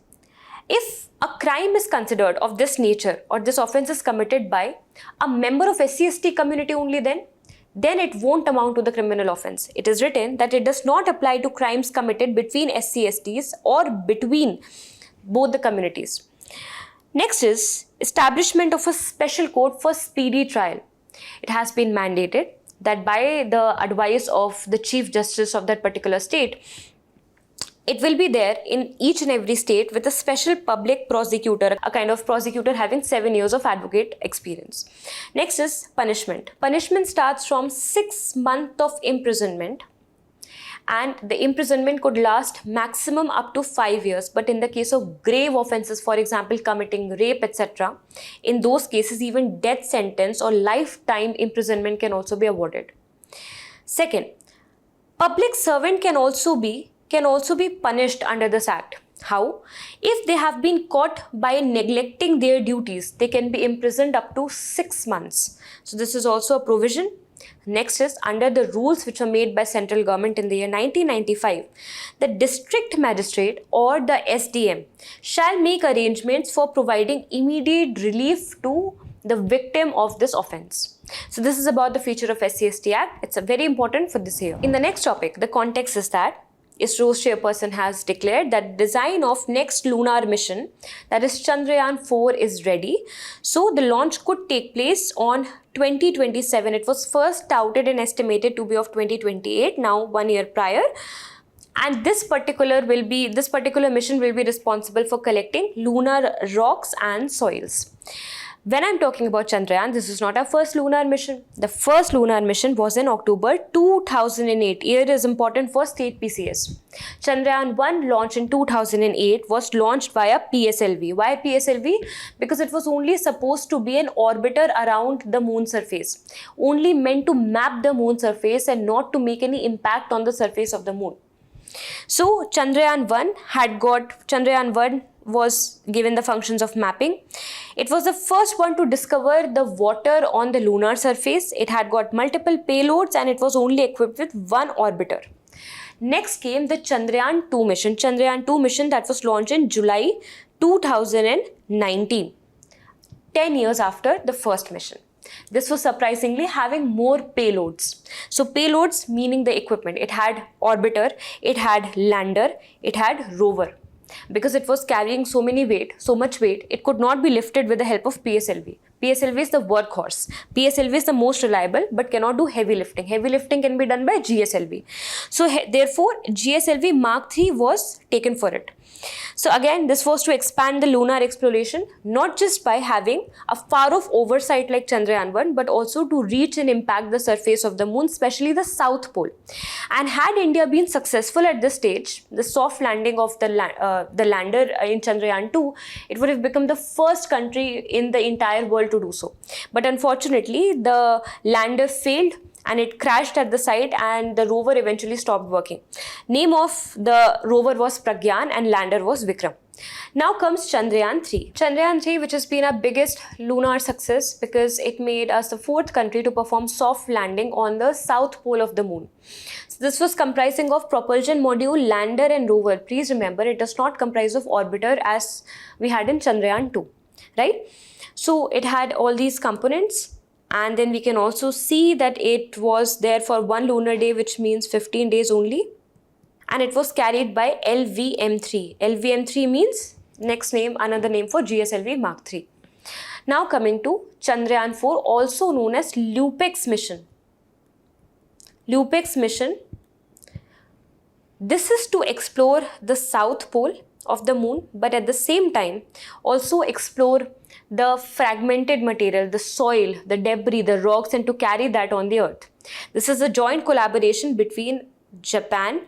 if a crime is considered of this nature or this offence is committed by a member of SC/ST community only, then it won't amount to the criminal offence. It is written that it does not apply to crimes committed between SC/STs or between both the communities. Next is establishment of a special court for speedy trial. It has been mandated that by the advice of the Chief Justice of that particular state, it will be there in each and every state with a special public prosecutor, a kind of prosecutor having 7 years of advocate experience. Next is punishment. Punishment starts from 6 months of imprisonment and the imprisonment could last maximum up to 5 years. But in the case of grave offences, for example committing rape, etc., in those cases even death sentence or lifetime imprisonment can also be awarded. Second, public servant can also be punished under this act. How? If they have been caught by neglecting their duties, they can be imprisoned up to 6 months. So this is also a provision. Next is, under the rules which were made by central government in the year 1995, the district magistrate or the SDM shall make arrangements for providing immediate relief to the victim of this offence. So this is about the feature of SC/ST Act. It's very important for this year. In the next topic, the context is that ISRO's chairperson has declared that design of next lunar mission, that is Chandrayaan 4, is ready. So the launch could take place on 2027. It was first touted and estimated to be of 2028, now 1 year prior. And this particular mission will be responsible for collecting lunar rocks and soils. When I'm talking about Chandrayaan, this is not our first lunar mission. The first lunar mission was in October 2008. Year is important for state PCS. Chandrayaan 1, launched in 2008, was launched via PSLV. Why PSLV? Because it was only supposed to be an orbiter around the moon surface. Only meant to map the moon surface and not to make any impact on the surface of the moon. So Chandrayaan 1 was given the functions of mapping. It was the first one to discover the water on the lunar surface. It had got multiple payloads and it was only equipped with one orbiter. Next came the Chandrayaan 2 mission. Chandrayaan 2 mission that was launched in July 2019, 10 years after the first mission. This was surprisingly having more payloads. So payloads meaning the equipment. It had orbiter, it had lander, it had rover. Because it was carrying so much weight, it could not be lifted with the help of PSLV. PSLV is the workhorse. PSLV is the most reliable but cannot do heavy lifting. Heavy lifting can be done by GSLV. So therefore, GSLV Mark III was taken for it. So again, this was to expand the lunar exploration, not just by having a far-off oversight like Chandrayaan 1, but also to reach and impact the surface of the moon, especially the South Pole. And had India been successful at this stage, the soft landing of the lander in Chandrayaan 2, it would have become the first country in the entire world to do so. But unfortunately, the lander failed and it crashed at the site and the rover eventually stopped working. Name of the rover was Pragyan and lander was Vikram. Now comes Chandrayaan 3. Chandrayaan 3, which has been our biggest lunar success because it made us the 4th country to perform soft landing on the south pole of the moon. So this was comprising of propulsion module, lander and rover. Please remember, it does not comprise of orbiter as we had in Chandrayaan 2, right? So it had all these components. And then we can also see that it was there for 1 lunar day, which means 15 days only. And it was carried by LVM3. LVM3 means another name for GSLV Mark III. Now coming to Chandrayaan 4, also known as LUPEX mission. LUPEX mission. This is to explore the south pole of the moon, but at the same time also explore the fragmented material, the soil, the debris, the rocks, and to carry that on the earth. This is a joint collaboration between Japan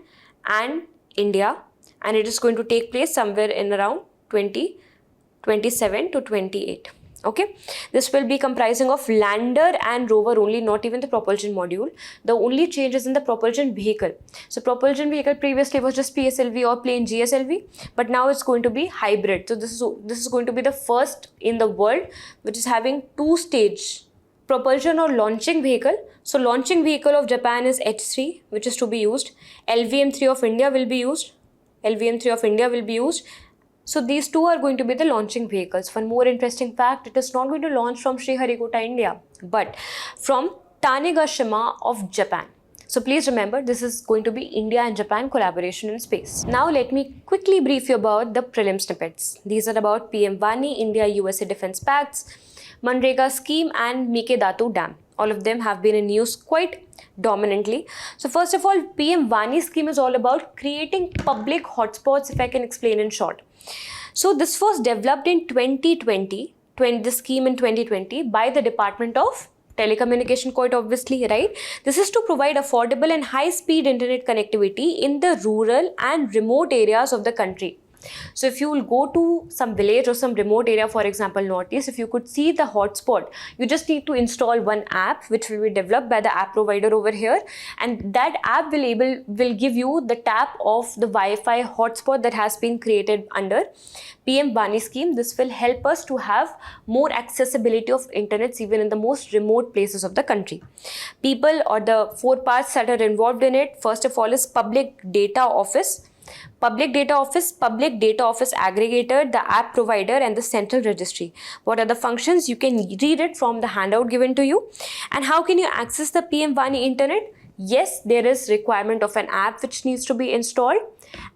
and India, and it is going to take place somewhere in around 2027 to 28. Okay, this will be comprising of lander and rover only, not even the propulsion module. The only change is in the propulsion vehicle. So propulsion vehicle previously was just PSLV or plain GSLV, but now it's going to be hybrid. So this is going to be the first in the world which is having 2-stage propulsion or launching vehicle. So launching vehicle of Japan is H3, which is to be used. LVM3 of India will be used. So these two are going to be the launching vehicles. One more interesting fact, it is not going to launch from Sriharikota, India, but from Tanegashima of Japan. So please remember, this is going to be India and Japan collaboration in space. Now let me quickly brief you about the Prelims Snippets. These are about PM Vani, India-USA Defence Pacts, Manrega scheme and Mekedatu Dam. All of them have been in news quite dominantly. So first of all, PM Vani scheme is all about creating public hotspots, if I can explain in short. So this was developed in 2020, the scheme in 2020 by the Department of telecommunication, quite obviously, right? This is to provide affordable and high-speed internet connectivity in the rural and remote areas of the country. So if you will go to some village or some remote area, for example, Northeast, if you could see the hotspot, you just need to install one app which will be developed by the app provider over here, and that app will give you the tap of the Wi-Fi hotspot that has been created under PM Bani scheme. This will help us to have more accessibility of internets even in the most remote places of the country. People, or the four parts that are involved in it, first of all is Public Data Office, Public Data Office Aggregator, the app provider, and the central registry. What are the functions? You can read it from the handout given to you. And how can you access the PM Vani internet? Yes, there is requirement of an app which needs to be installed,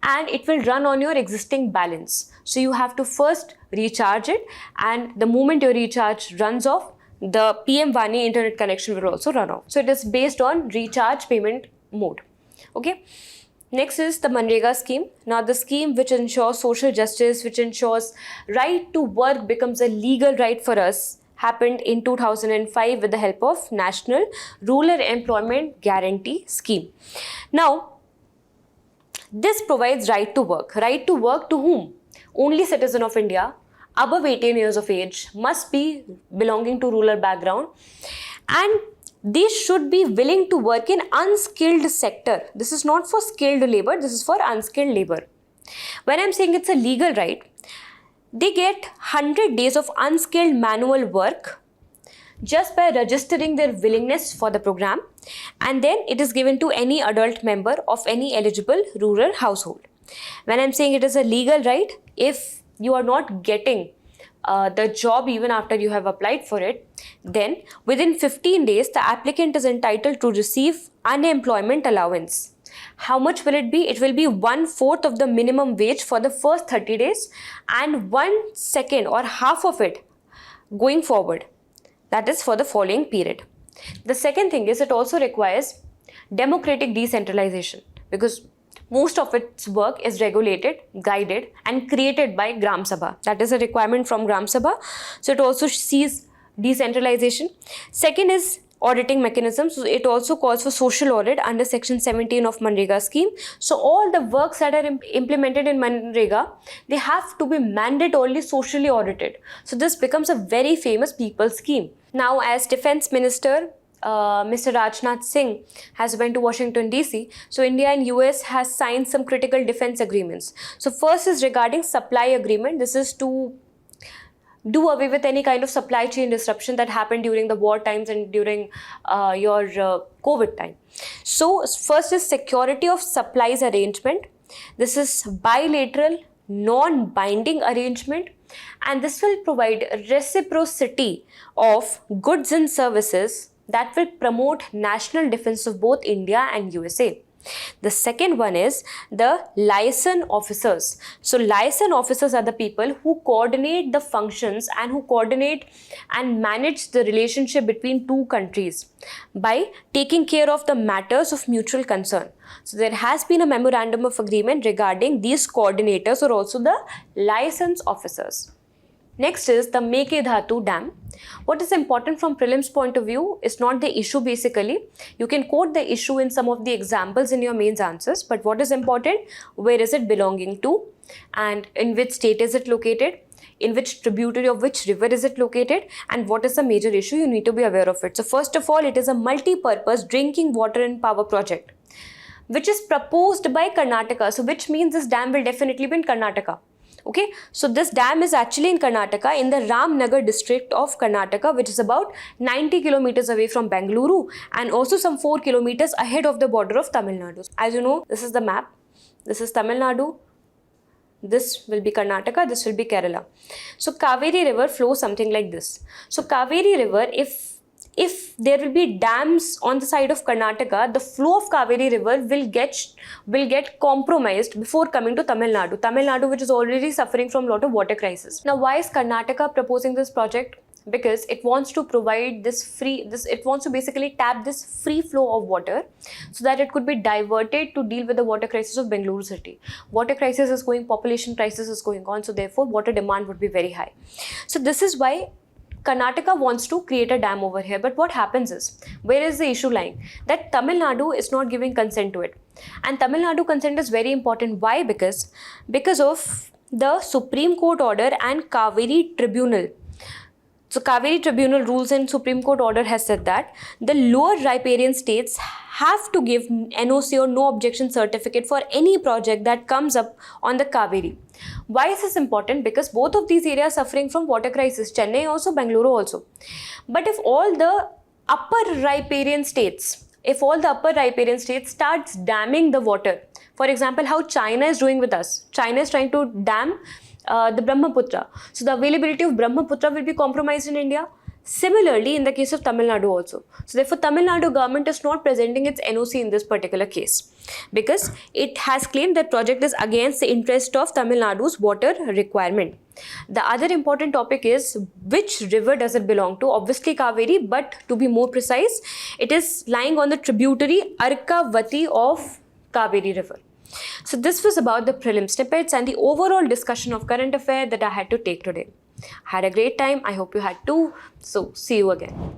and it will run on your existing balance. So you have to first recharge it, and the moment your recharge runs off, the PM Vani internet connection will also run off. So it is based on recharge payment mode. Okay. Next is the Manrega scheme. Now the scheme which ensures social justice, which ensures right to work becomes a legal right for us, happened in 2005 with the help of National Rural Employment Guarantee Scheme. Now, this provides right to work. Right to work to whom? Only citizen of India above 18 years of age, must be belonging to rural background, and they should be willing to work in unskilled sector. This is not for skilled labor, this is for unskilled labor. When I'm saying it's a legal right, they get 100 days of unskilled manual work just by registering their willingness for the program, and then it is given to any adult member of any eligible rural household. When I'm saying it is a legal right, if you are not getting the job even after you have applied for it, then within 15 days the applicant is entitled to receive unemployment allowance. How much will it be? It will be 1/4 of the minimum wage for the first 30 days and 1/2 or half of it going forward. That is for the following period. The second thing is it also requires democratic decentralization, because most of its work is regulated, guided and created by Gram Sabha. That is a requirement from Gram Sabha. So it also sees decentralization. Second is auditing mechanisms. So it also calls for social audit under section 17 of Manrega scheme. So all the works that are implemented in Manrega, they have to be mandatorily socially audited. So this becomes a very famous people scheme. Now, as Defense Minister, Mr. Rajnath Singh has went to Washington DC. So India and US has signed some critical defense agreements. So first is regarding supply agreement. This is to do away with any kind of supply chain disruption that happened during the war times and during your COVID time. So first is security of supplies arrangement. This is bilateral, non-binding arrangement, and this will provide reciprocity of goods and services that will promote national defense of both India and USA. The second one is the liaison officers. So liaison officers are the people who coordinate the functions and who coordinate and manage the relationship between two countries by taking care of the matters of mutual concern. So there has been a memorandum of agreement regarding these coordinators, or also the liaison officers. Next is the Mekedhatu Dam. What is important from prelims point of view is not the issue basically. You can quote the issue in some of the examples in your mains answers, but what is important, where is it belonging to, and in which state is it located, in which tributary of which river is it located, and what is the major issue, you need to be aware of it. So first of all, it is a multi-purpose drinking water and power project which is proposed by Karnataka. So which means this dam will definitely be in Karnataka. Okay, so this dam is actually in Karnataka, in the Ramnagar district of Karnataka, which is about 90 kilometers away from Bengaluru and also some 4 kilometers ahead of the border of Tamil Nadu. As you know, this is the map. This is Tamil Nadu. This will be Karnataka. This will be Kerala. So Kaveri River flows something like this. So Kaveri River, if there will be dams on the side of Karnataka, the flow of Kaveri River will get compromised before coming to Tamil Nadu. Tamil Nadu, which is already suffering from a lot of water crisis. Now, why is Karnataka proposing this project? Because it wants to provide it wants to basically tap this free flow of water so that it could be diverted to deal with the water crisis of Bengaluru city. Water crisis is going, population crisis is going on, so therefore water demand would be very high. So this is why Karnataka wants to create a dam over here, but what happens is, where is the issue lying? That Tamil Nadu is not giving consent to it. And Tamil Nadu consent is very important. Why? Because of the Supreme Court order and Kaveri Tribunal. So Kaveri Tribunal rules and Supreme Court order has said that the lower riparian states have to give NOC or no objection certificate for any project that comes up on the Kaveri. Why is this important? Because both of these areas are suffering from water crisis, Chennai also, Bengaluru also. But if all the upper riparian states starts damming the water, for example, how China is doing with us. China is trying to dam the Brahmaputra. So the availability of Brahmaputra will be compromised in India. Similarly, in the case of Tamil Nadu also. So therefore, Tamil Nadu government is not presenting its NOC in this particular case because it has claimed that project is against the interest of Tamil Nadu's water requirement. The other important topic is which river does it belong to? Obviously Kaveri, but to be more precise, it is lying on the tributary Arkavati of Kaveri river. So this was about the prelim snippets and the overall discussion of current affair that I had to take today. I had a great time. I hope you had too. So see you again.